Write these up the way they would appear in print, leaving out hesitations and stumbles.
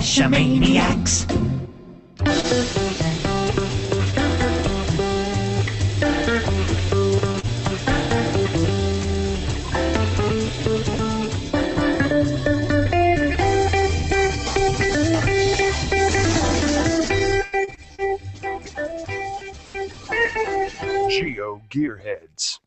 Cashomaniacs. GeoGearHeads.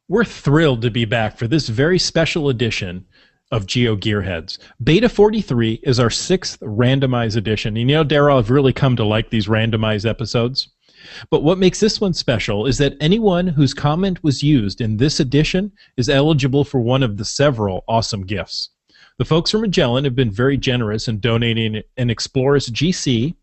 We're thrilled to be back for this very special edition of GeoGearHeads. Beta.43 is our 6th Randomize edition. And you know, Daryl, I've really come to like these Randomize episodes. But what makes this one special is that anyone whose comment was used in this edition is eligible for one of the several awesome gifts. The folks from Magellan have been very generous in donating an Exploris GC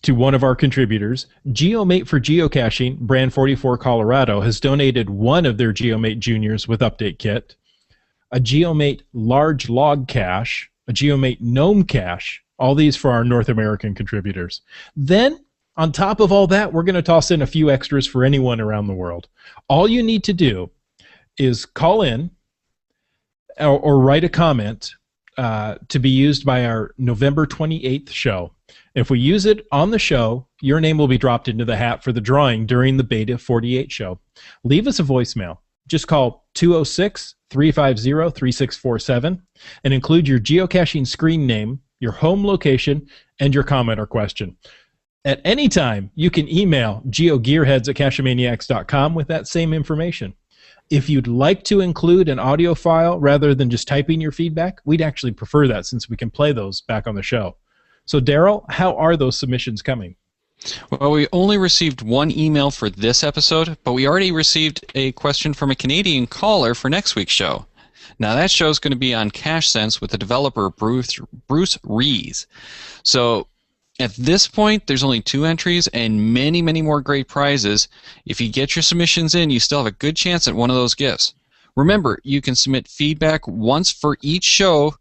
to one of our contributors. GeoMate for Geocaching, Brand 44 Colorado, has donated one of their GeoMate Juniors with Update Kit, a GeoMate Large Log Cache, a GeoMate Gnome Cache, all these for our North American contributors. Then, on top of all that, we're going to toss in a few extras for anyone around the world. All you need to do is call in or write a comment to be used by our November 28th show. If we use it on the show, your name will be dropped into the hat for the drawing during the Beta 48 show. Leave us a voicemail. Just call 206-350-3647 and include your geocaching screen name, your home location, and your comment or question. At any time, you can email geogearheads@cachemaniacs.com with that same information. If you'd like to include an audio file rather than just typing your feedback, we'd actually prefer that since we can play those back on the show. So, Daryl, how are those submissions coming? Well, we only received one email for this episode, but we already received a question from a Canadian caller for next week's show. Now, that show is going to be on CacheSense with the developer Bruce Rees. So, at this point, there's only 2 entries and many, many more great prizes. If you get your submissions in, you still have a good chance at one of those gifts. Remember, you can submit feedback once for each show.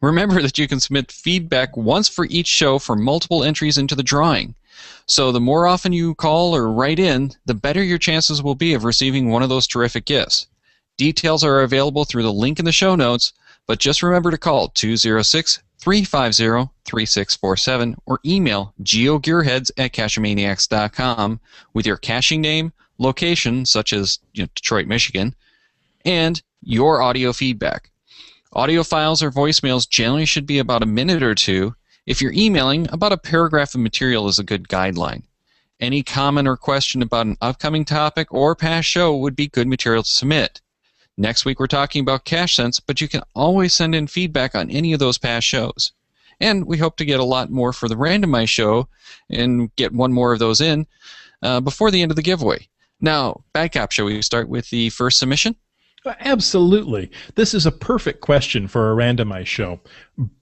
Remember that you can submit feedback once for each show for multiple entries into the drawing. So the more often you call or write in, the better your chances will be of receiving one of those terrific gifts. Details are available through the link in the show notes, but just remember to call 206-350-3647 or email geogearheads@cachemaniacs.com with your caching name, location, such as Detroit, Michigan, and your audio feedback. Audio files or voicemails generally should be about a minute or 2. If you're emailing, about a paragraph of material is a good guideline. Any comment or question about an upcoming topic or past show would be good material to submit. Next week we're talking about CacheSense, but you can always send in feedback on any of those past shows. And we hope to get a lot more for the Randomize show and get one more of those in before the end of the giveaway. Now, Badcap, shall we start with the first submission? Absolutely. This is a perfect question for a Randomize show.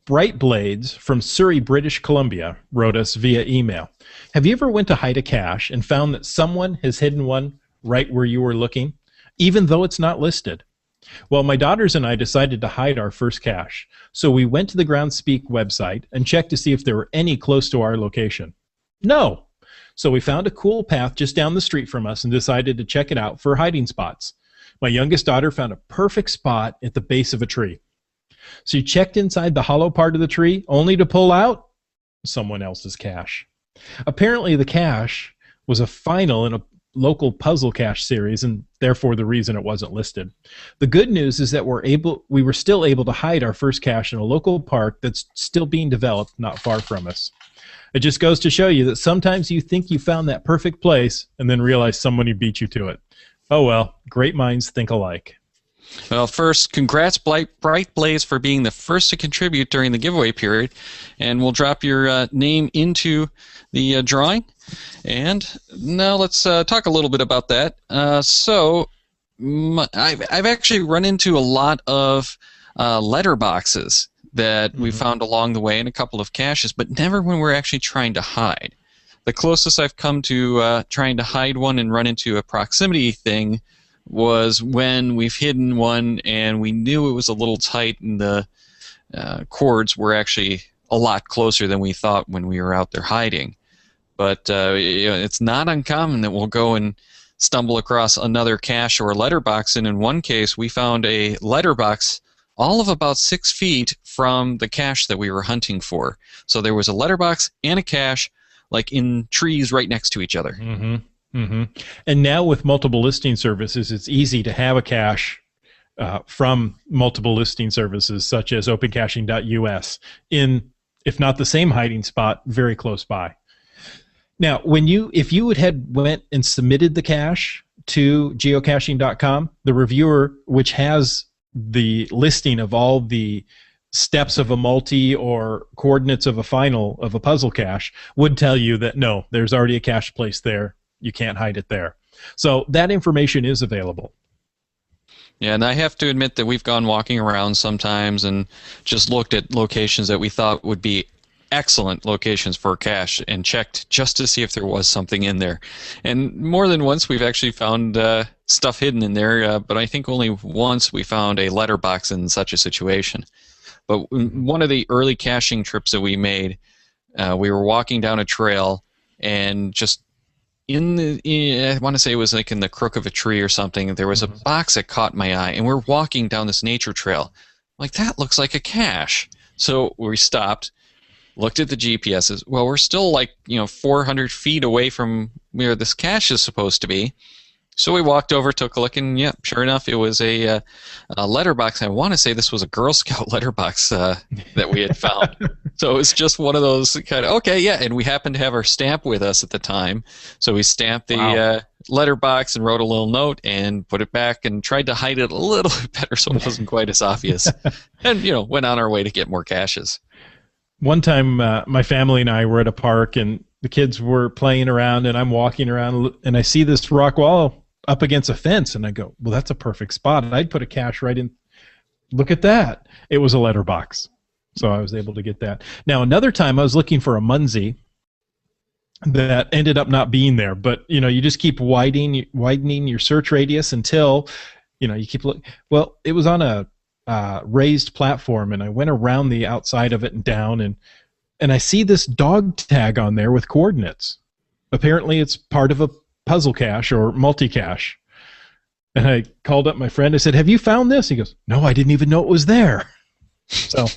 Bright Blades from Surrey, British Columbia wrote us via email. Have you ever went to hide a cache and found that someone has hidden one right where you were looking, even though it's not listed? Well, my daughters and I decided to hide our first cache, so we went to the Groundspeak website and checked to see if there were any close to our location. No! So we found a cool path just down the street from us and decided to check it out for hiding spots. My youngest daughter found a perfect spot at the base of a tree. She checked inside the hollow part of the tree, only to pull out someone else's cache. Apparently the cache was a final in a local puzzle cache series, and therefore the reason it wasn't listed. The good news is that we were still able to hide our first cache in a local park that's still being developed not far from us. It just goes to show you that sometimes you think you found that perfect place and then realize somebody beat you to it. Oh well, great minds think alike. Well, first, congrats Bright Blaze for being the first to contribute during the giveaway period, and we'll drop your name into the drawing. And now let's talk a little bit about that. I've actually run into a lot of letterboxes that we found along the way in a couple of caches, but never when we're actually trying to hide. The closest I've come to trying to hide one and run into a proximity thing was when we've hidden one and we knew it was a little tight and the cords were actually a lot closer than we thought when we were out there hiding. But it's not uncommon that we'll go and stumble across another cache or a letterbox, and in one case we found a letterbox all of about 6 feet from the cache that we were hunting for. So there was a letterbox and a cache, like in trees right next to each other. Mm-hmm. Mm-hmm. And now with multiple listing services, it's easy to have a cache from multiple listing services such as opencaching.us in, if not the same hiding spot, very close by. Now, if you had went and submitted the cache to geocaching.com, the reviewer, which has the listing of all the steps of a multi or coordinates of a final of a puzzle cache, would tell you that no, there's already a cache placed there. You can't hide it there. So that information is available. Yeah, and I have to admit that we've gone walking around sometimes and just looked at locations that we thought would be excellent locations for a cache and checked just to see if there was something in there. And more than once we've actually found stuff hidden in there, but I think only once we found a letterbox in such a situation. But one of the early caching trips that we made, we were walking down a trail and just I want to say it was like in the crook of a tree or something, there was a box that caught my eye, and we're walking down this nature trail. Like, that looks like a cache. So we stopped, looked at the GPSs. Well, we're still like 400 feet away from where this cache is supposed to be. So we walked over, took a look, and yeah, sure enough, it was a letterbox. I want to say this was a Girl Scout letterbox that we had found. So it was just one of those kind of, okay, yeah, and we happened to have our stamp with us at the time. So we stamped the letterbox and wrote a little note and put it back and tried to hide it a little bit better so it wasn't quite as obvious. And, went on our way to get more caches. One time, my family and I were at a park, and the kids were playing around, and I'm walking around, and I see this rock wall up against a fence, and I go, well, that's a perfect spot. And I'd put a cache right in. Look at that. It was a letterbox. So I was able to get that. Now, another time I was looking for a Munzie that ended up not being there. But, you just keep widening your search radius until, you keep looking. Well, it was on a raised platform, and I went around the outside of it and down, and I see this dog tag on there with coordinates. Apparently it's part of a puzzle cache or multi-cache. And I called up my friend. I said, have you found this? He goes, no, I didn't even know it was there. So I'm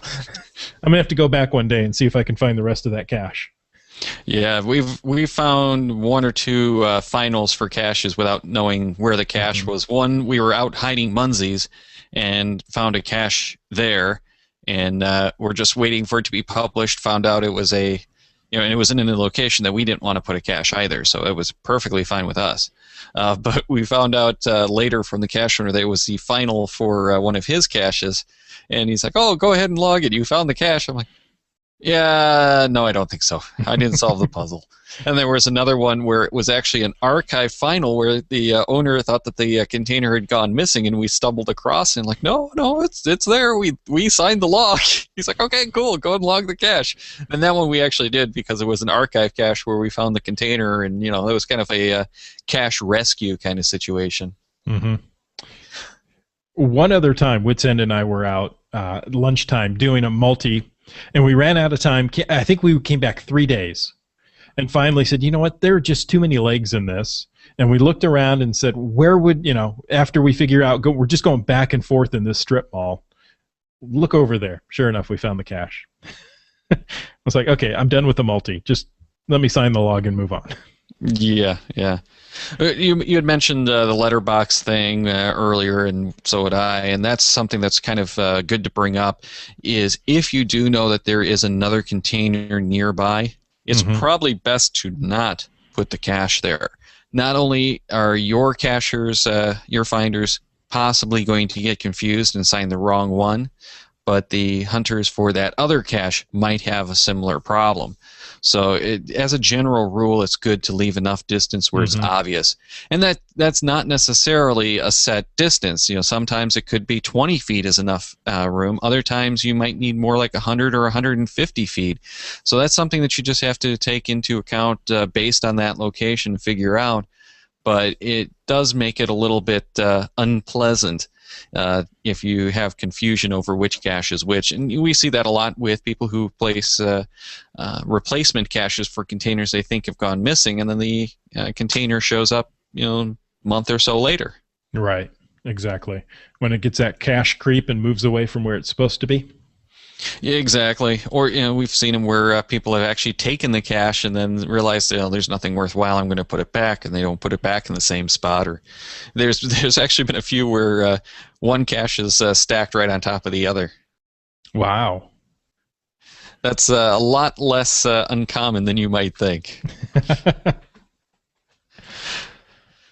going to have to go back one day and see if I can find the rest of that cache. Yeah, we've found one or two finals for caches without knowing where the cache was. One, we were out hiding Munzies and found a cache there, and we're just waiting for it to be published. Found out it was and it was in a location that we didn't want to put a cache either, so it was perfectly fine with us. But we found out later from the cache owner that it was the final for one of his caches, and he's like, "Oh, go ahead and log it. You found the cache." I'm like, "Yeah, no, I don't think so. I didn't solve the puzzle." And there was another one where it was actually an archive final where the owner thought that the container had gone missing, and we stumbled across and like, no, it's there. We signed the log. He's like, okay, cool, go and log the cache. And that one we actually did because it was an archive cache where we found the container, and it was kind of a cache rescue kind of situation. Mm-hmm. One other time, Wits End and I were out lunchtime doing a multi, and we ran out of time. I think we came back 3 days. And finally said, you know what, there are just too many legs in this. And we looked around and said, where would, after we figure out, we're just going back and forth in this strip mall. Look over there. Sure enough, we found the cache. I was like, okay, I'm done with the multi. Just let me sign the log and move on. Yeah. You had mentioned the letterbox thing earlier, and so would I, and that's something that's kind of good to bring up, is if you do know that there is another container nearby, it's probably best to not put the cache there. Not only are your cachers, your finders, possibly going to get confused and sign the wrong one, but the hunters for that other cache might have a similar problem. So as a general rule, it's good to leave enough distance where it's obvious. And that's not necessarily a set distance. Sometimes it could be 20 feet is enough room. Other times you might need more like 100 or 150 feet. So that's something that you just have to take into account based on that location and figure out. But it does make it a little bit unpleasant if you have confusion over which cache is which. And we see that a lot with people who place replacement caches for containers they think have gone missing, and then the container shows up, a month or so later. Right. Exactly. When it gets that cache creep and moves away from where it's supposed to be. Yeah, exactly. Or we've seen them where people have actually taken the cache and then realized, there's nothing worthwhile. I'm going to put it back, and they don't put it back in the same spot. Or there's actually been a few where one cache is stacked right on top of the other. Wow. That's a lot less uncommon than you might think.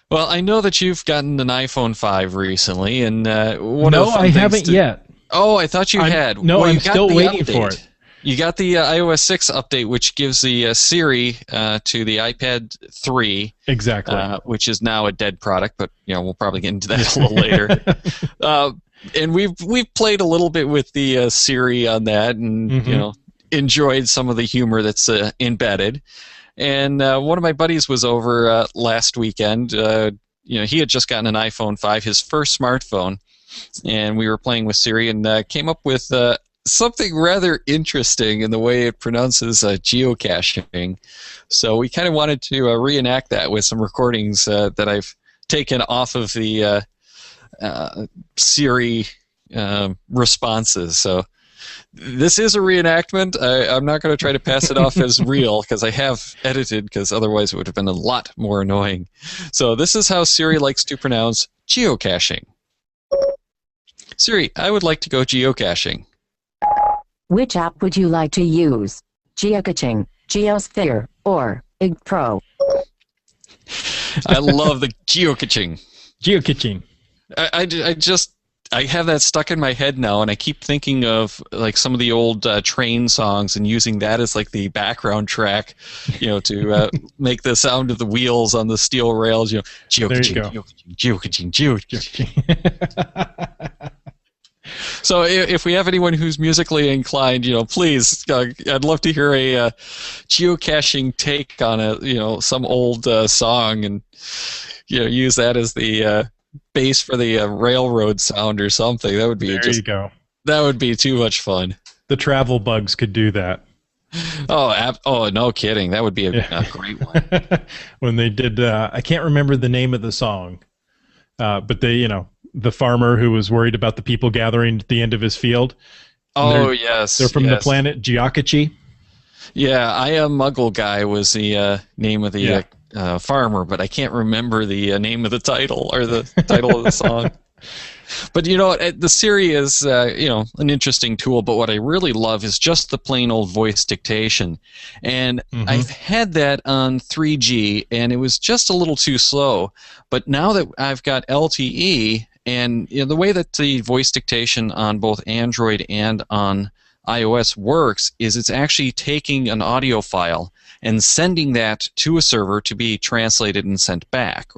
Well, I know that you've gotten an iPhone 5 recently, and I haven't yet. Oh, I thought you had. No, well, I'm still waiting for it. You got the iOS 6 update, which gives the Siri to the iPad 3. Exactly. Which is now a dead product, but we'll probably get into that a little later. And we've played a little bit with the Siri on that, and enjoyed some of the humor that's embedded. And one of my buddies was over last weekend. He had just gotten an iPhone 5, his first smartphone, and we were playing with Siri and came up with something rather interesting in the way it pronounces geocaching. So we kind of wanted to reenact that with some recordings that I've taken off of the Siri responses. So this is a reenactment. I'm not going to try to pass it off as real because I have edited, because otherwise it would have been a lot more annoying. So this is how Siri likes to pronounce geocaching. Siri, I would like to go geocaching. Which app would you like to use? Geocaching, Geosphere, or IG Pro? I love the geocaching. Geocaching. I have that stuck in my head now, and I keep thinking of like some of the old train songs and using that as like the background track, to make the sound of the wheels on the steel rails. Geocaching, geocaching, geocaching. So if we have anyone who's musically inclined, please, I'd love to hear a geocaching take on some old song, and use that as the bass for the railroad sound or something. That would be there you go. That would be too much fun. The travel bugs could do that. Oh, no kidding. That would be a great one. When they did, I can't remember the name of the song, but they, the farmer who was worried about the people gathering at the end of his field. Oh, yes. They're from the planet Geocache. Yeah, I Am Muggle Guy was the name of the farmer, but I can't remember the name of the title or the title of the song. But the Siri is an interesting tool, but what I really love is just the plain old voice dictation. And I've had that on 3G, and it was just a little too slow. But now that I've got LTE, and the way that the voice dictation on both Android and on iOS works is it's actually taking an audio file and sending that to a server to be translated and sent back.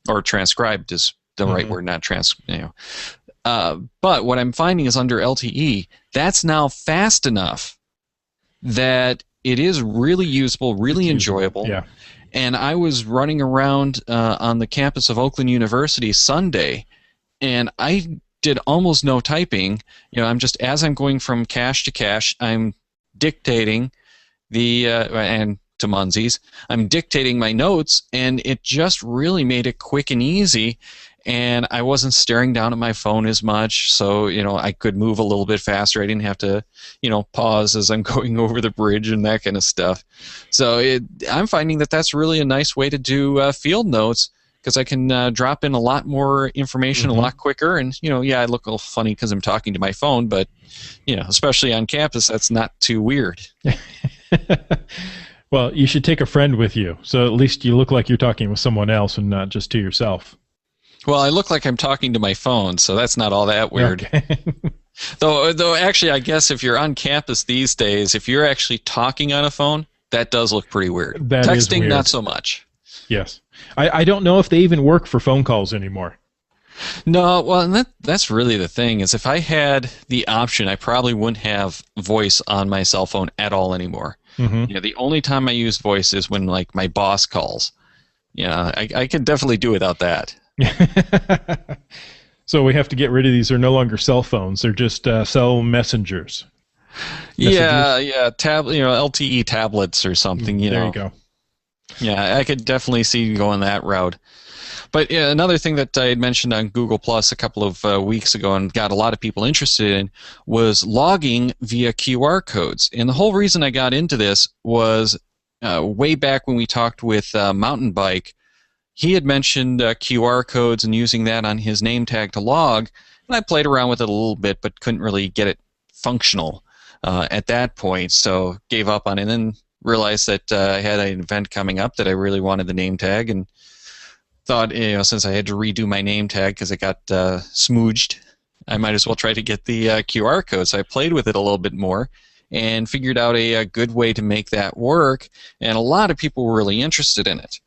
Or transcribed is the right word, not but what I'm finding is under LTE, that's now fast enough that it is really usable, really enjoyable. Yeah. And I was running around on the campus of Oakland University Sunday, and I did almost no typing. As I'm going from cache to cache, I'm dictating and to Munsies, I'm dictating my notes, and it just really made it quick and easy. And I wasn't staring down at my phone as much, so I could move a little bit faster. I didn't have to pause as I'm going over the bridge and that kind of stuff. So I'm finding that that's really a nice way to do field notes, because I can drop in a lot more information a lot quicker. And I look a little funny because I'm talking to my phone, but especially on campus, that's not too weird. Well, you should take a friend with you, so at least you look like you're talking with someone else and not just to yourself. Well, I look like I'm talking to my phone, so that's not all that weird. Okay. Though actually, I guess if you're on campus these days, if you're actually talking on a phone, that does look pretty weird. That is Texting, weird. not so much. Yes. I don't know if they even work for phone calls anymore. No, well, and that's really the thing, is if I had the option, I probably wouldn't have voice on my cell phone at all anymore. The only time I use voice is when my boss calls. I could definitely do without that. So we have to get rid of these. They're no longer cell phones. They're just cell messengers. Yeah, LTE tablets or something. There you go. Yeah, I could definitely see you going that route. But yeah, another thing that I had mentioned on Google Plus a couple of weeks ago and got a lot of people interested in was logging via QR codes. And the whole reason I got into this was way back when we talked with Mountain Bike. He had mentioned QR codes and using that on his name tag to log, and I played around with it a little bit, but couldn't really get it functional at that point, so gave up on it, and then realized that I had an event coming up that I really wanted the name tag, and thought, since I had to redo my name tag because it got smooched, I might as well try to get the QR code. So I played with it a little bit more and figured out a good way to make that work, and a lot of people were really interested in it.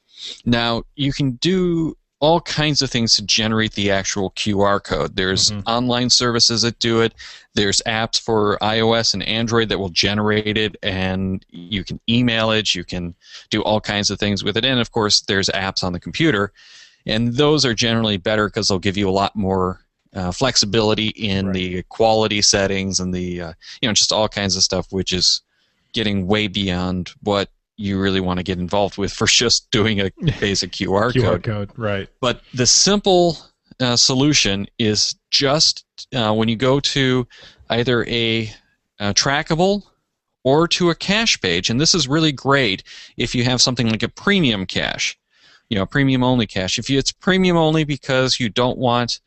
Now, you can do all kinds of things to generate the actual QR code. There's online services that do it. There's apps for iOS and Android that will generate it, and you can email it. You can do all kinds of things with it. And, of course, there's apps on the computer. And those are generally better because they'll give you a lot more flexibility in the quality settings and the, just all kinds of stuff, which is getting way beyond what you really want to get involved with for just doing a basic QR code. Right. But the simple solution is just when you go to either a trackable or to a cache page, and this is really great if you have something like a premium cache, premium only cache. If it's premium only because you don't want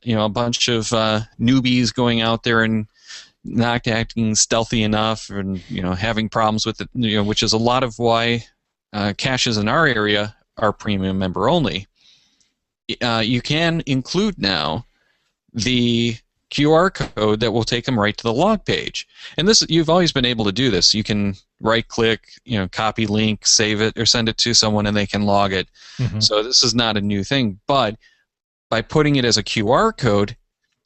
a bunch of newbies going out there and not acting stealthy enough, and having problems with it, which is a lot of why caches in our area are premium member only. You can include now the QR code that will take them right to the log page, and this you've always been able to do this. You can right-click, copy link, save it, or send it to someone, and they can log it. So this is not a new thing, but by putting it as a QR code,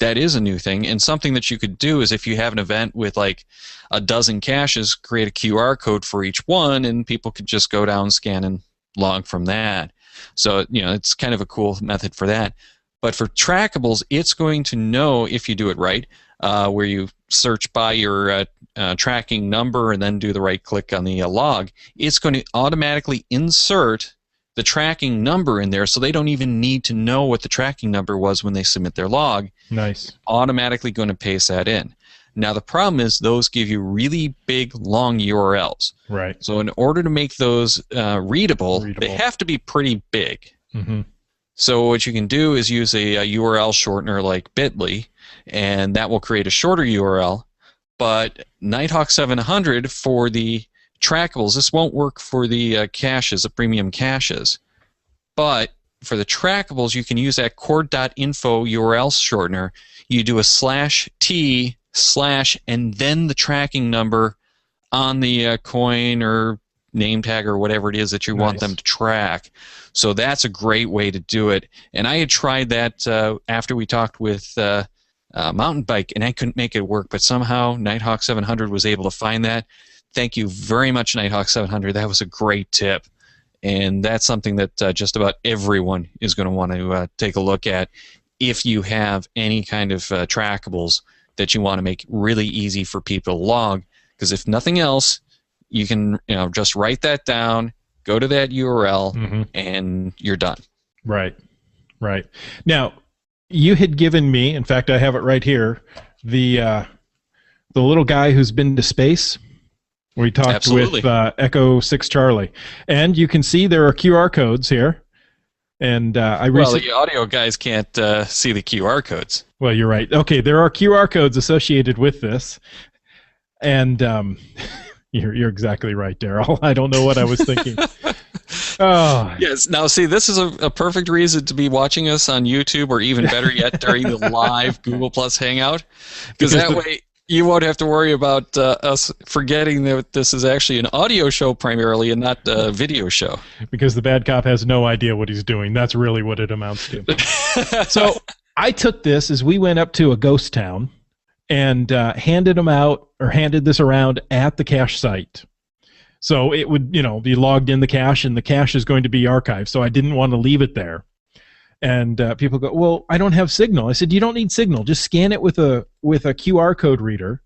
that is a new thing, and something that you could do is if you have an event with like a dozen caches, create a QR code for each one, and people could just go down, scan, and log from that. So, it's kind of a cool method for that. But for trackables, it's going to know, if you do it right, where you search by your tracking number and then do the right click on the log, it's going to automatically insert the tracking number in there, so they don't even need to know what the tracking number was when they submit their log. Nice. Automatically going to paste that in. Now, the problem is those give you really big, long URLs. Right. So in order to make those readable, they have to be pretty big. So what you can do is use a URL shortener like Bitly, and that will create a shorter URL. But Nighthawk 700 for the trackables, this won't work for the caches, the premium caches. But for the trackables, you can use that cord.info URL shortener. You do a /t/ and then the tracking number on the coin or name tag or whatever it is that you want them to track. So that's a great way to do it. And I had tried that after we talked with Mountain Bike, and I couldn't make it work, but somehow Nighthawk 700 was able to find that. Thank you very much, Nighthawk 700. That was a great tip. And that's something that just about everyone is going to want to take a look at if you have any kind of trackables that you want to make really easy for people to log. Because if nothing else, you can just write that down, go to that URL, and you're done. Right. Now, you had given me, in fact, I have it right here, the little guy who's been to space. We talked with Echo 6 Charlie, and you can see there are QR codes here. And the audio guys can't see the QR codes. Well, you're right. Okay, there are QR codes associated with this, and you're exactly right, Daryl. I don't know what I was thinking. Oh. Yes. Now, see, this is a perfect reason to be watching us on YouTube, or even better yet, during the live Google Plus Hangout, because that way you won't have to worry about us forgetting that this is actually an audio show primarily and not a video show. Because the bad cop has no idea what he's doing. That's really what it amounts to. So I took this as we went up to a ghost town and handed this around at the cache site. So it would, be logged in the cache, and the cache is going to be archived. So I didn't want to leave it there. And people go, well, I don't have signal. I said, you don't need signal. Just scan it with a QR code reader,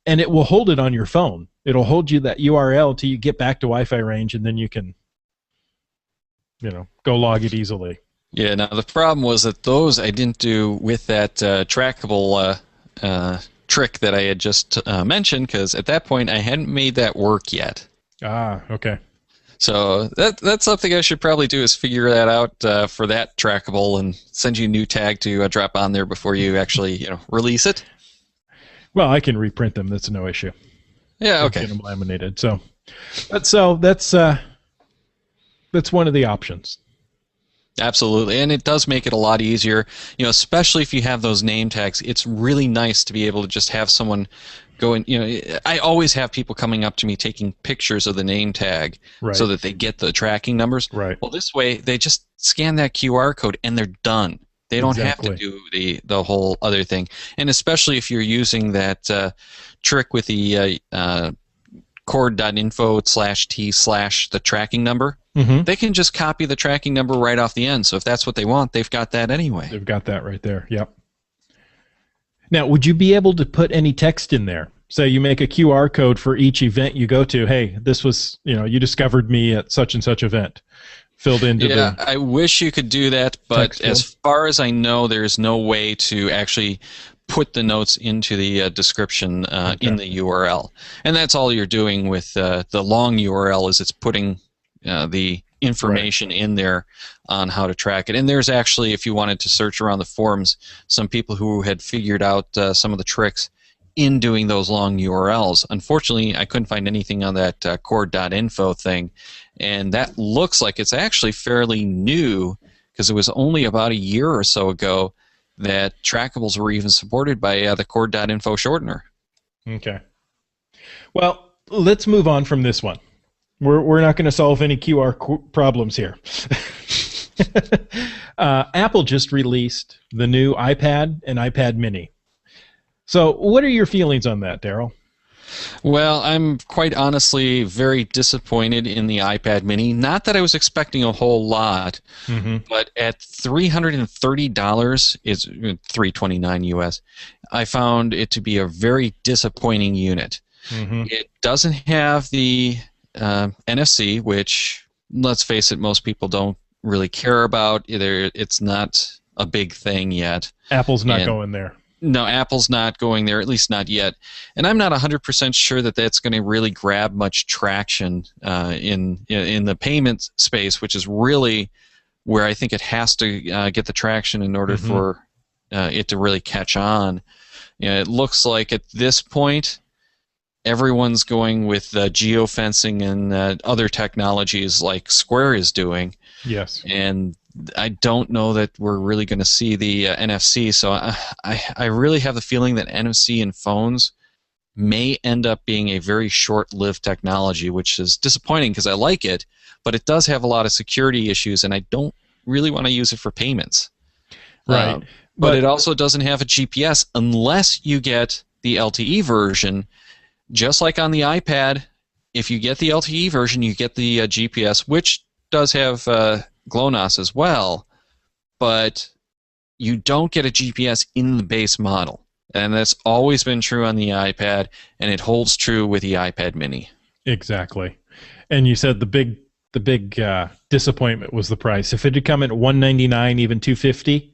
and it will hold it on your phone. It'll hold you that URL till you get back to Wi-Fi range, and then you can, go log it easily. Yeah, now the problem was that those I didn't do with that trackable trick that I had just mentioned, because at that point I hadn't made that work yet. Ah, okay. So that's something I should probably do, is figure that out for that trackable and send you a new tag to drop on there before you actually release it. Well, I can reprint them. That's no issue. Yeah, okay. Get them laminated. So that's one of the options. Absolutely, and it does make it a lot easier, especially if you have those name tags. It's really nice to be able to just have someone go in. I always have people coming up to me taking pictures of the name tag so that they get the tracking numbers. Right. Well, this way they just scan that QR code and they're done. They don't have to do the whole other thing. And especially if you're using that trick with the cord.info/t/ the tracking number. Mm-hmm. They can just copy the tracking number right off the end. So if that's what they want, they've got that anyway. They've got that right there. Yep. Now, would you be able to put any text in there? So you make a QR code for each event you go to. Hey, this was, you discovered me at such and such event. Filled into Yeah, I wish you could do that, but as far as I know, there's no way to actually put the notes into the description in the URL. And that's all you're doing with the long URL, is it's putting the information in there on how to track it. And there's actually, if you wanted to search around the forums, some people who had figured out some of the tricks in doing those long URLs. Unfortunately, I couldn't find anything on that cord.info thing, and that looks like it's actually fairly new, because it was only about a year or so ago that trackables were even supported by the cord.info shortener. Okay. Well, let's move on from this one. We're not going to solve any QR problems here. Apple just released the new iPad and iPad mini. So what are your feelings on that, Daryl? Well, I'm quite honestly very disappointed in the iPad mini. Not that I was expecting a whole lot, but at $330, it's $329 US, I found it to be a very disappointing unit. It doesn't have the NFC, which, let's face it, most people don't really care about. It's not a big thing yet. Apple's not going there. No, Apple's not going there, at least not yet. And I'm not 100% sure that that's going to really grab much traction in the payment space, which is really where I think it has to get the traction in order for it to really catch on. It looks like at this point, everyone's going with geofencing and other technologies like Square is doing. Yes. And I don't know that we're really going to see the NFC, so I really have the feeling that NFC in phones may end up being a very short-lived technology, which is disappointing because I like it, but it does have a lot of security issues, and I don't really want to use it for payments. Right. But it also doesn't have a GPS unless you get the LTE version. Just like on the iPad, if you get the LTE version, you get the GPS, which does have GLONASS as well, but you don't get a GPS in the base model. And that's always been true on the iPad, and it holds true with the iPad mini. Exactly. And you said the big disappointment was the price. If it had come at $199, even $250,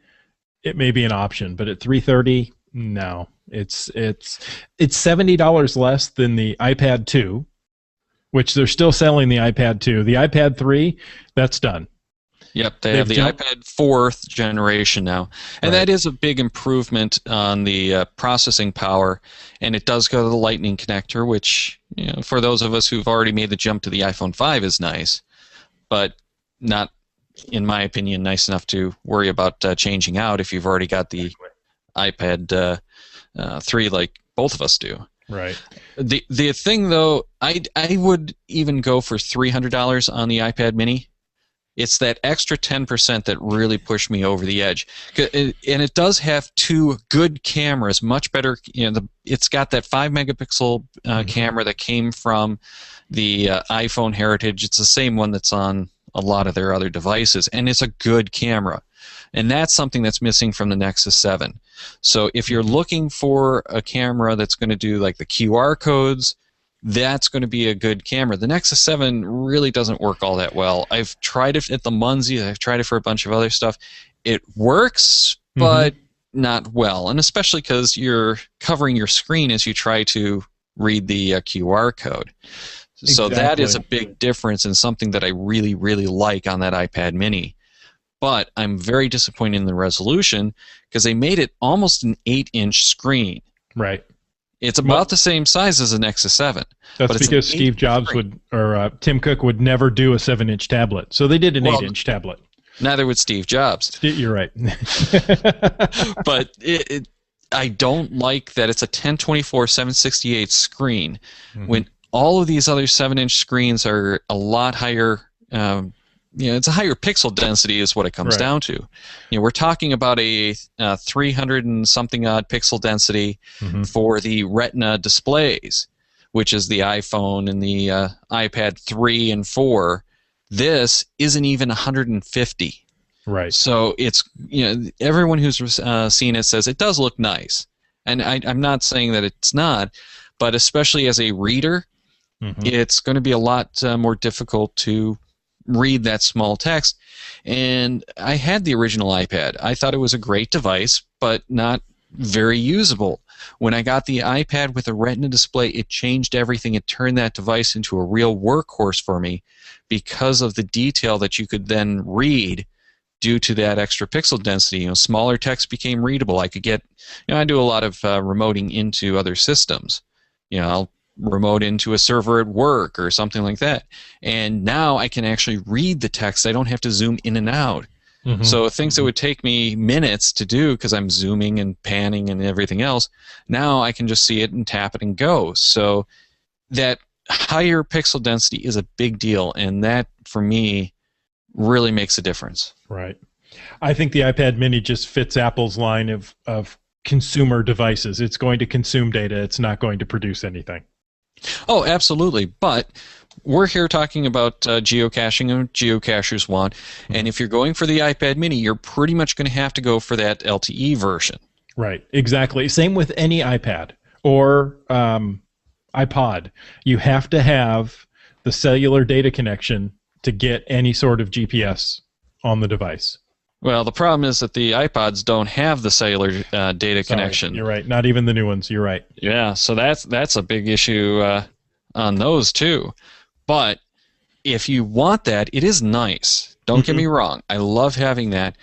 it may be an option, but at $330, no. It's $70 less than the iPad 2, which they're still selling the iPad 2. The iPad 3, that's done. Yep, they have the iPad 4th generation now. And that is a big improvement on the processing power. And it does go to the Lightning connector, which, for those of us who've already made the jump to the iPhone 5 is nice, but not, in my opinion, nice enough to worry about changing out if you've already got the iPad 3 like both of us do. Right. The thing, though, I would even go for $300 on the iPad mini. It's that extra 10% that really pushed me over the edge. And it does have two good cameras, much better. It's got that 5-megapixel camera that came from the iPhone heritage. It's the same one that's on a lot of their other devices, and it's a good camera. And that's something that's missing from the Nexus 7. So if you're looking for a camera that's going to do like the QR codes, that's going to be a good camera. The Nexus 7 really doesn't work all that well. I've tried it at the Munzie. I've tried it for a bunch of other stuff. It works, but not well, and especially because you're covering your screen as you try to read the QR code. So that is a big difference and something that I really, really like on that iPad mini. But I'm very disappointed in the resolution because they made it almost an 8-inch screen. Right. It's about the same size as a Nexus 7. That's because Steve Jobs Tim Cook would never do a 7-inch tablet. So they did an 8-inch tablet. Neither would Steve Jobs. You're right. But I don't like that it's a 1024 768 screen when all of these other 7-inch screens are a lot higher. It's a higher pixel density is what it comes down to. We're talking about a 300 and something odd pixel density for the Retina displays, which is the iPhone and the iPad 3 and 4. This isn't even 150. Right. So it's everyone who's seen it says it does look nice, and I'm not saying that it's not, but especially as a reader, it's going to be a lot more difficult to read that small text. And I had the original iPad. I thought it was a great device, but not very usable. When I got the iPad with a Retina display, it changed everything. It turned that device into a real workhorse for me because of the detail that you could then read due to that extra pixel density. Smaller text became readable. I could get, I do a lot of remoting into other systems. I'll remote into a server at work or something like that. And now I can actually read the text. I don't have to zoom in and out. So things that would take me minutes to do because I'm zooming and panning and everything else, now I can just see it and tap it and go. So that higher pixel density is a big deal, and that, for me, really makes a difference. Right. I think the iPad mini just fits Apple's line of consumer devices. It's going to consume data. It's not going to produce anything. Oh, absolutely. But we're here talking about geocaching and geocachers want. And if you're going for the iPad mini, you're pretty much going to have to go for that LTE version. Right. Exactly. Same with any iPad or iPod. You have to have the cellular data connection to get any sort of GPS on the device. Well, the problem is that the iPods don't have the cellular data connection. You're right. Not even the new ones. You're right. Yeah, so that's a big issue on those too. But if you want that, it is nice. Don't get me wrong. I love having that.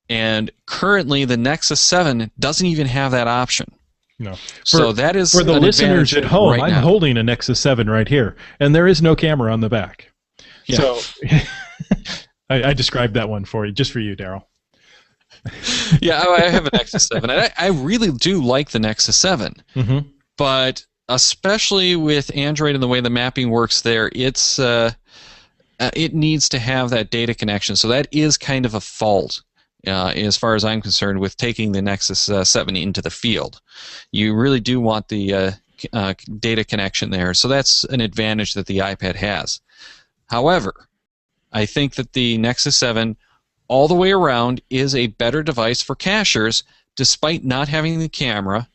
And currently, the Nexus 7 doesn't even have that option. No. So that is for the listeners at home. Right I'm now. Holding a Nexus 7 right here, and there is no camera on the back. Yeah. So I described that one for you, just for you, Daryl. Yeah, I have a Nexus 7. And I really do like the Nexus 7. But especially with Android and the way the mapping works there, it needs to have that data connection. So that is kind of a fault, as far as I'm concerned, with taking the Nexus 7 into the field. You really do want the data connection there. So that's an advantage that the iPad has. However, I think that the Nexus 7 all the way around is a better device for cachers, despite not having the camera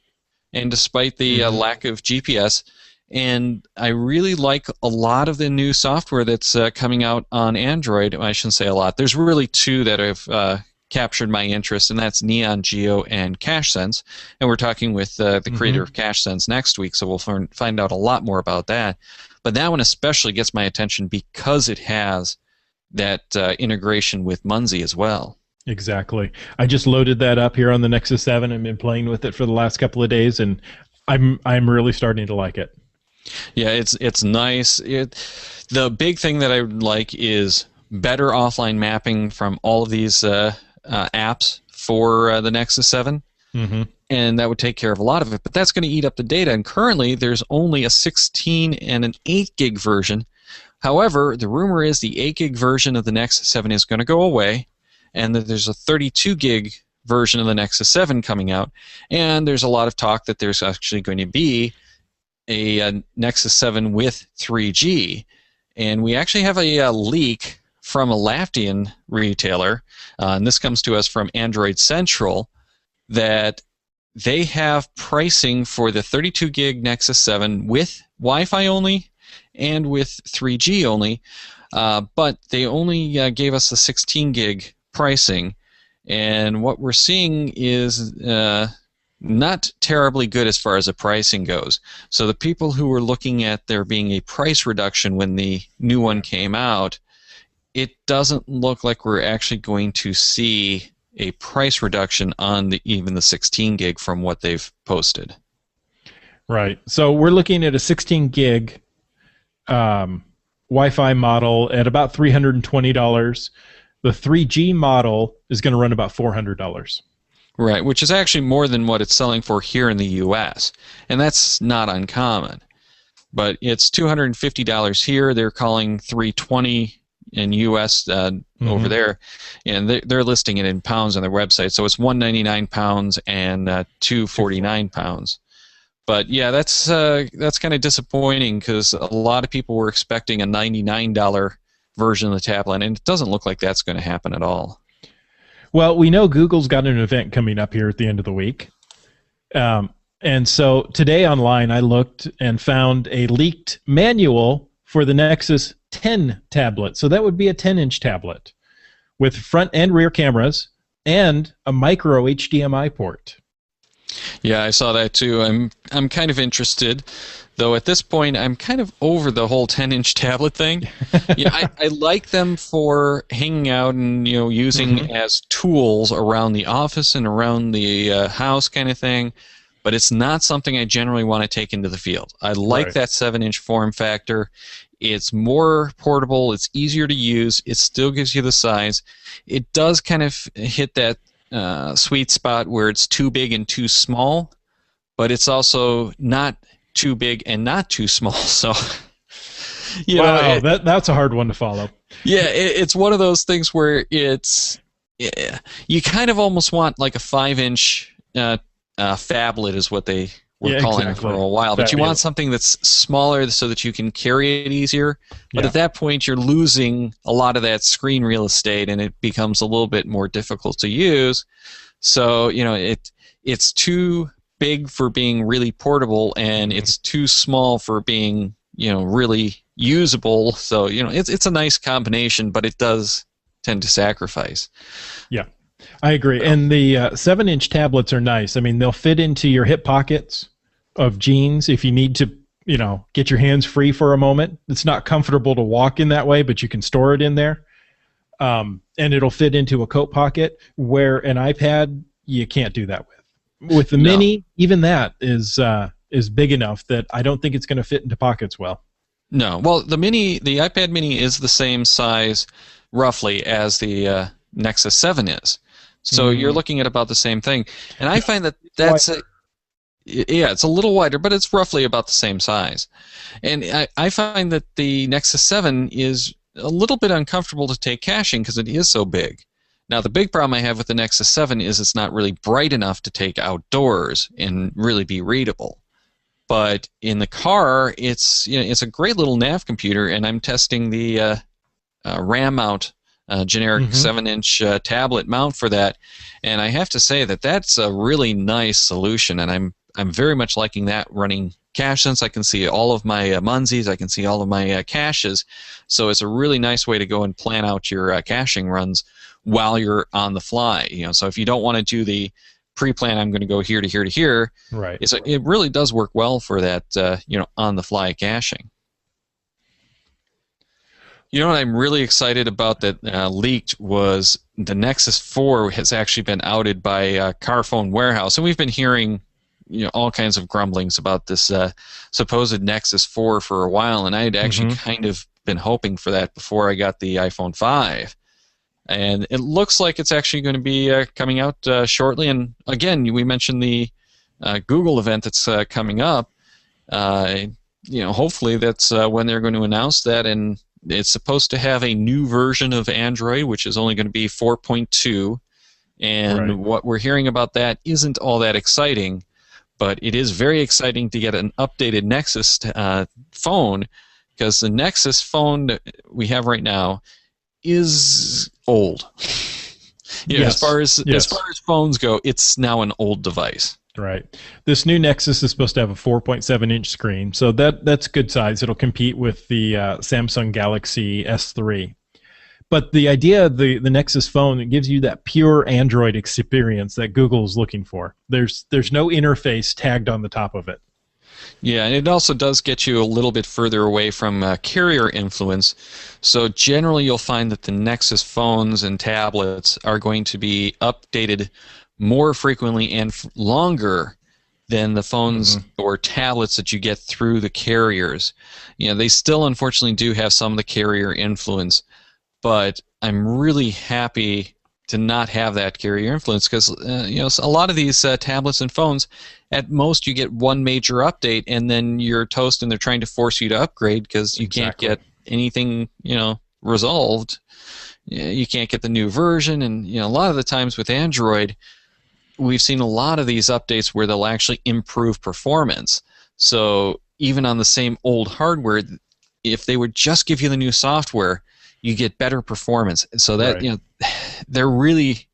and despite the lack of GPS. And I really like a lot of the new software that's coming out on Android. I shouldn't say a lot. There's really two that have captured my interest, and that's Neon Geo and CacheSense. And we're talking with the creator of CacheSense next week, so we'll find out a lot more about that. But that one especially gets my attention because it has that integration with Munzie as well. Exactly. I just loaded that up here on the Nexus 7 and been playing with it for the last couple of days, and I'm really starting to like it. Yeah, it's nice. The big thing that I would like is better offline mapping from all of these apps for the Nexus 7. And that would take care of a lot of it, but that's going to eat up the data. And currently, there's only a 16 and an 8 gig version. However, the rumor is the 8 gig version of the Nexus 7 is going to go away, and that there's a 32 gig version of the Nexus 7 coming out. And there's a lot of talk that there's actually going to be a Nexus 7 with 3G. And we actually have a leak from a Latvian retailer, and this comes to us from Android Central, that they have pricing for the 32 gig Nexus 7 with Wi-Fi only and with 3G only, but they only gave us the 16 gig pricing, and what we're seeing is not terribly good as far as the pricing goes. So the people who were looking at there being a price reduction when the new one came out, it doesn't look like we're actually going to see a price reduction on even the 16 gig from what they've posted. Right. So we're looking at a 16 gig Wi-Fi model at about $320. The 3G model is going to run about $400. Right, which is actually more than what it's selling for here in the U.S., and that's not uncommon. But it's $250 here. They're calling $320 in U.S. Over there, and they're listing it in pounds on their website. So it's £199 and £249. But yeah, that's kind of disappointing because a lot of people were expecting a $99 version of the tablet, and it doesn't look like that's going to happen at all. Well, we know Google's got an event coming up here at the end of the week. And so today online I looked and found a leaked manual for the Nexus 10 tablet. So that would be a 10-inch tablet with front and rear cameras and a micro HDMI port. Yeah, I saw that too. I'm kind of interested, though at this point I'm kind of over the whole 10-inch tablet thing. Yeah, I like them for hanging out and using as tools around the office and around the house kind of thing, but it's not something I generally want to take into the field. I like that 7-inch form factor. It's more portable. It's easier to use. It still gives you the size. It does kind of hit that sweet spot where it's too big and too small, but it's also not too big and not too small. So, that's a hard one to follow. Yeah, it's one of those things where you kind of almost want like a 5-inch phablet is what they were calling it for a while. But you want something that's smaller so that you can carry it easier. But at that point, you're losing a lot of that screen real estate, and it becomes a little bit more difficult to use. So, it's too big for being really portable, and it's too small for being, really usable. So, it's a nice combination, but it does tend to sacrifice. Yeah, I agree. And the 7-inch tablets are nice. I mean, they'll fit into your hip pockets of jeans if you need to, get your hands free for a moment. It's not comfortable to walk in that way, but you can store it in there. And it'll fit into a coat pocket, where an iPad you can't do that with. With the Mini, even that is big enough that I don't think it's going to fit into pockets well. No. Well, the iPad Mini is the same size roughly as the Nexus 7 is. So you're looking at about the same thing. And I find that's it's a little wider, but it's roughly about the same size. And I find that the Nexus 7 is a little bit uncomfortable to take caching because it is so big. Now, the big problem I have with the Nexus 7 is it's not really bright enough to take outdoors and really be readable. But in the car, it's a great little nav computer, and I'm testing the RAM mount, generic 7-inch tablet mount for that, and I have to say that that's a really nice solution, and I'm very much liking that running cache, since I can see all of my Munzies, I can see all of my caches, so it's a really nice way to go and plan out your caching runs while you're on the fly. So if you don't want to do the pre-plan, I'm going to go here to here to here. Right. It really does work well for that, on the fly caching. You know what I'm really excited about that leaked was the Nexus 4 has actually been outed by Carphone Warehouse, and we've been hearing all kinds of grumblings about this supposed Nexus 4 for a while, and I had actually kind of been hoping for that before I got the iPhone 5. And it looks like it's actually going to be coming out shortly. And again, we mentioned the Google event that's coming up. Hopefully that's when they're going to announce that. And it's supposed to have a new version of Android, which is only going to be 4.2. And what we're hearing about that isn't all that exciting. But it is very exciting to get an updated Nexus phone, because the Nexus phone that we have right now is old. As far as phones go, it's now an old device. Right. This new Nexus is supposed to have a 4.7-inch screen, so that's good size. It'll compete with the Samsung Galaxy S3. But the idea of the Nexus phone, it gives you that pure Android experience that Google is looking for. There's no interface tagged on the top of it. Yeah, and it also does get you a little bit further away from carrier influence. So generally you'll find that the Nexus phones and tablets are going to be updated more frequently and longer than the phones or tablets that you get through the carriers. You know, they still unfortunately do have some of the carrier influence, but I'm really happy to not have that carrier influence because you know, a lot of these tablets and phones, at most you get one major update and then you're toast, and they're trying to force you to upgrade because you can't get anything, you know, resolved. You can't get the new version, and you know, a lot of the times with Android, we've seen a lot of these updates where they'll actually improve performance. So even on the same old hardware, if they would just give you the new software, you get better performance. So that you know, they're really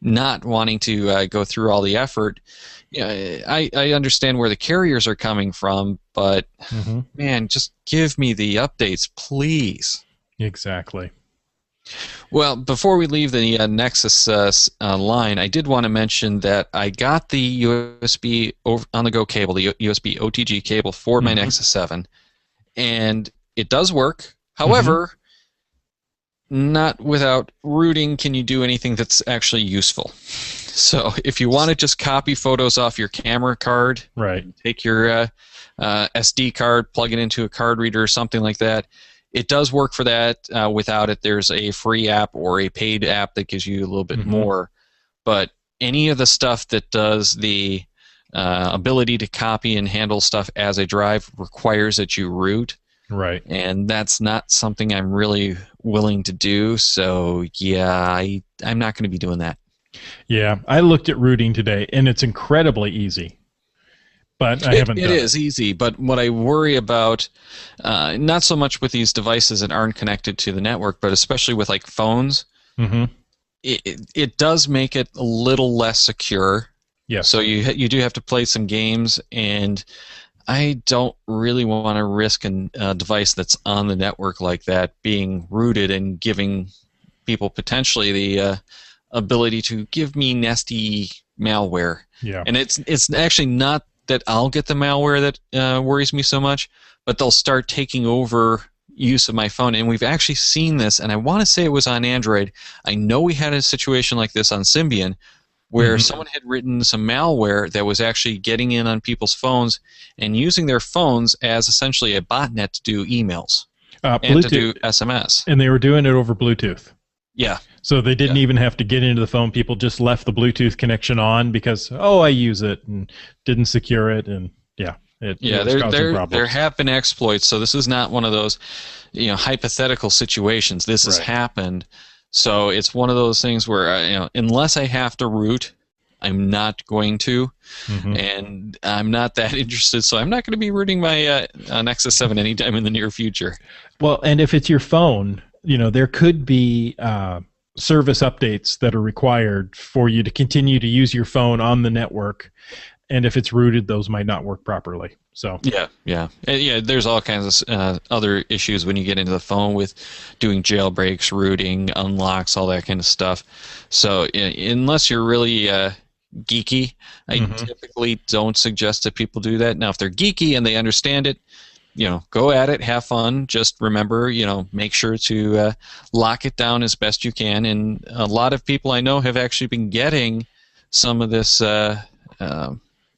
not wanting to go through all the effort. You know, I understand where the carriers are coming from, but man, just give me the updates, please. Exactly. Well, before we leave the Nexus line, I did want to mention that I got the USB on-the-go cable, the USB OTG cable for my Nexus 7, and it does work. However, not without rooting can you do anything that's actually useful. So if you want to just copy photos off your camera card, take your SD card, plug it into a card reader or something like that, it does work for that. Without it, there's a free app or a paid app that gives you a little bit more. But any of the stuff that does the ability to copy and handle stuff as a drive requires that you root. Right. And that's not something I'm really willing to do. So, yeah, I'm not going to be doing that. Yeah, I looked at rooting today, and it's incredibly easy. But I haven't done it. It is easy, but what I worry about, not so much with these devices that aren't connected to the network, but especially with like phones, it does make it a little less secure. Yes. So you do have to play some games, and I don't really want to risk a device that's on the network like that being rooted and giving people potentially the ability to give me nasty malware. Yeah. And it's actually not that I'll get the malware that worries me so much, but they'll start taking over use of my phone. And we've actually seen this, and I want to say it was on Android. I know we had a situation like this on Symbian, where someone had written some malware that was actually getting in on people's phones and using their phones as essentially a botnet to do emails and to do SMS. And they were doing it over Bluetooth. Yeah. So they didn't even have to get into the phone. People just left the Bluetooth connection on because, I use it, and didn't secure it, and it was causing problems. There have been exploits, so this is not one of those hypothetical situations. This has happened. So it's one of those things where unless I have to root, I'm not going to, and I'm not that interested. So I'm not going to be rooting my Nexus 7 anytime in the near future. Well, and if it's your phone, there could be service updates that are required for you to continue to use your phone on the network, and if it's rooted, those might not work properly. So yeah. There's all kinds of other issues when you get into the phone with doing jailbreaks, rooting, unlocks, all that kind of stuff. So unless you're really geeky, I typically don't suggest that people do that. Now, if they're geeky and they understand it, go at it, have fun. Just remember, make sure to lock it down as best you can. And a lot of people I know have actually been getting some of this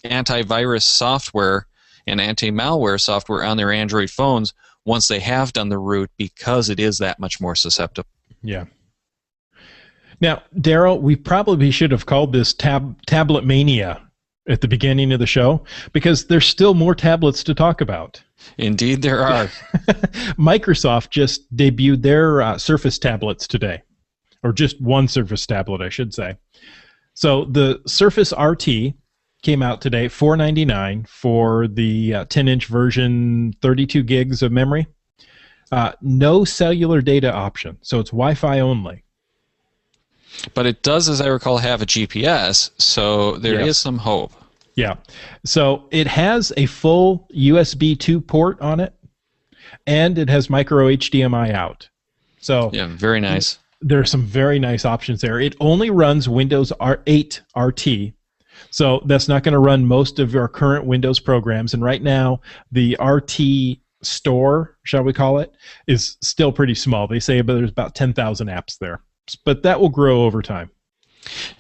antivirus software and anti-malware software on their Android phones once they have done the root, because it is that much more susceptible. Yeah. Now, Daryl, we probably should have called this Tablet Mania at the beginning of the show, because there's still more tablets to talk about. Indeed there are. Microsoft just debuted their Surface tablets today, or just one Surface tablet, I should say. So the Surface RT came out today, $499 for the 10-inch version, 32 gigs of memory. No cellular data option, so it's Wi-Fi only. But it does, as I recall, have a GPS, so there is some hope. Yeah. So it has a full USB 2 port on it, and it has micro HDMI out. So Yeah, very nice. there are some very nice options there. It only runs Windows 8 RT. So that's not going to run most of your current Windows programs. And right now, the RT store, shall we call it, is still pretty small. They say there's about 10,000 apps there. But that will grow over time.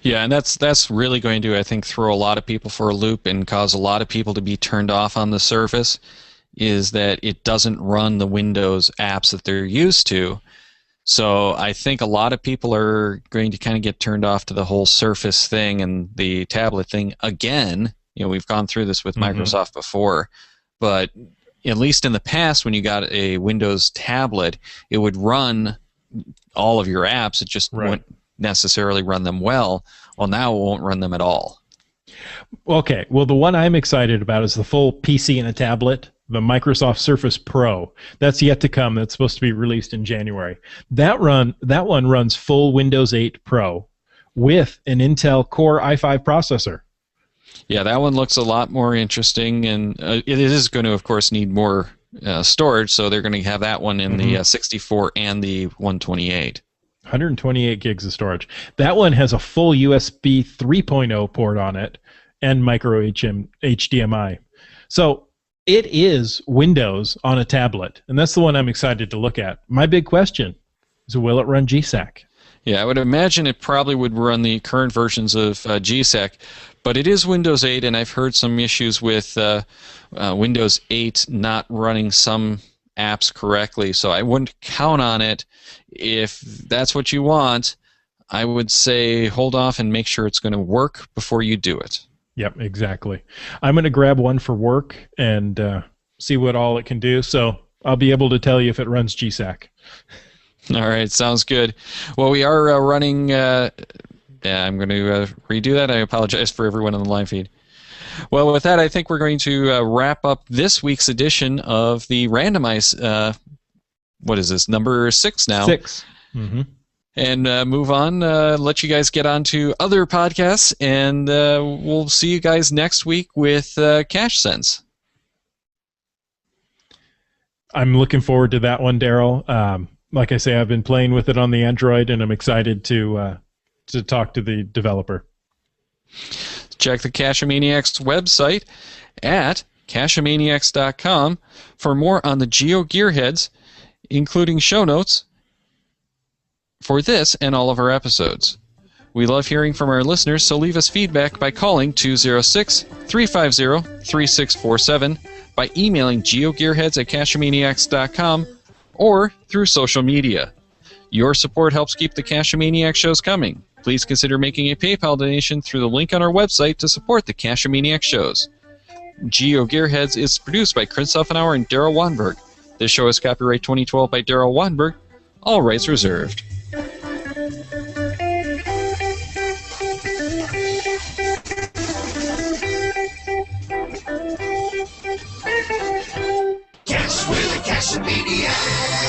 Yeah, and that's really going to, I think, throw a lot of people for a loop and cause a lot of people to be turned off on the Surface, is that it doesn't run the Windows apps that they're used to. So I think a lot of people are going to kind of get turned off to the whole Surface thing and the tablet thing again. You know, we've gone through this with Microsoft before, but at least in the past, when you got a Windows tablet, it would run all of your apps. It just wouldn't necessarily run them well. Well, now it won't run them at all. Okay, well, the one I'm excited about is the full PC and a tablet, the Microsoft Surface Pro. That's yet to come. That's supposed to be released in January. That one runs full Windows 8 Pro with an Intel Core i5 processor. Yeah, that one looks a lot more interesting, and it is going to, of course, need more storage, so they're going to have that one in the 64 and the 128. 128 gigs of storage. That one has a full USB 3.0 port on it and micro HDMI. So it is Windows on a tablet, and that's the one I'm excited to look at. My big question is, will it run GSAC? Yeah, I would imagine it probably would run the current versions of GSAC, but it is Windows 8, and I've heard some issues with Windows 8 not running some apps correctly, so I wouldn't count on it. If that's what you want, I would say hold off and make sure it's going to work before you do it. Yep, exactly. I'm going to grab one for work and see what all it can do, so I'll be able to tell you if it runs GSAC. All right, sounds good. Well, we are running... I'm going to redo that. I apologize for everyone on the live feed. Well, with that, I think we're going to wrap up this week's edition of the Randomize. What is this, number 6 now? 6. Mm-hmm. And move on, let you guys get on to other podcasts, and we'll see you guys next week with Cache Sense. I'm looking forward to that one, Daryl. Like I say, I've been playing with it on the Android, and I'm excited to talk to the developer. Check the Cacheamaniacs website at cacheamaniacs.com for more on the GeoGearHeads, including show notes for this and all of our episodes. We love hearing from our listeners, so leave us feedback by calling 206-350-3647, by emailing geogearheads@cacheamaniacs.com, or through social media. Your support helps keep the Cacheamaniac shows coming. Please consider making a PayPal donation through the link on our website to support the Cacheamaniac shows. GeoGearHeads is produced by Chris Offenauer and Daryl Wanberg. This show is copyright 2012 by Daryl Wanberg. All rights reserved. Cache with a Cacheamaniac.